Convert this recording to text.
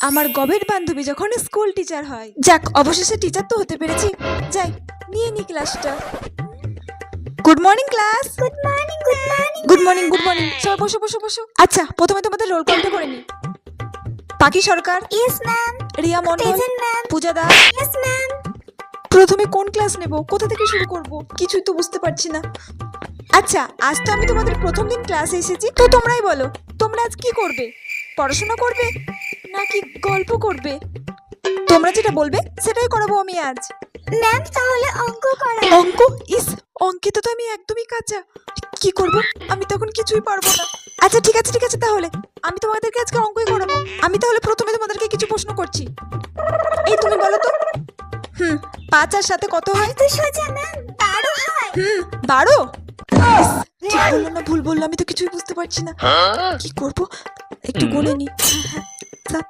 আমার গবের বান্ধবী যখন স্কুল টিচার হয়। যাক, অবশেষে টিচার তো হতে পেরেছি। যাই, নিয়ে নি ক্লাসটা। Good morning class. Good morning, good morning. Good morning, good morning. সবাই বসো বসো বসো। আচ্ছা, প্রথমে তোমাদের রোল কলটা করে নি। Pakhi Sarkar, yes ma'am. Riya Mondal, present ma'am. Puja Das. Yes ma'am. প্রথমে কোন ক্লাস নেব, কোথা থেকে শুরু করব, কিছুই তো বুঝতে পারছি না। আচ্ছা, আজ তো আমি তোমাদের প্রথম দিন ক্লাসে এসেছি, তো তোমরাই বলো, তোমরা আজ কি করবে? পড়াশোনা করবে নাকি গল্প করবে? তোমরা যেটা বলবে সেটাই করাবো আমি আজ। ম্যাম তাহলে অঙ্ক করা। অঙ্ক? ইস, অঙ্কিত তো আমি একদমই কাঁচা। কি করব? আমি তখন কিছুই পারবো না। আচ্ছা ঠিক আছে ঠিক আছে, তাহলে আমি তোমাদেরকে আজকে অঙ্কই করাবো। আমি তাহলে প্রথমে তোমাদেরকে কিছু প্রশ্ন করছি। এই তুমি বলো তো, 5 আর 7 কত হয়? তো সোজা ম্যাম, 12 হয়। 12? ইস, ঠিক বললাম না ভুল বললাম? আমি তো কিছুই বুঝতে পারছি না। কি করব, একটু গুনে নি। 7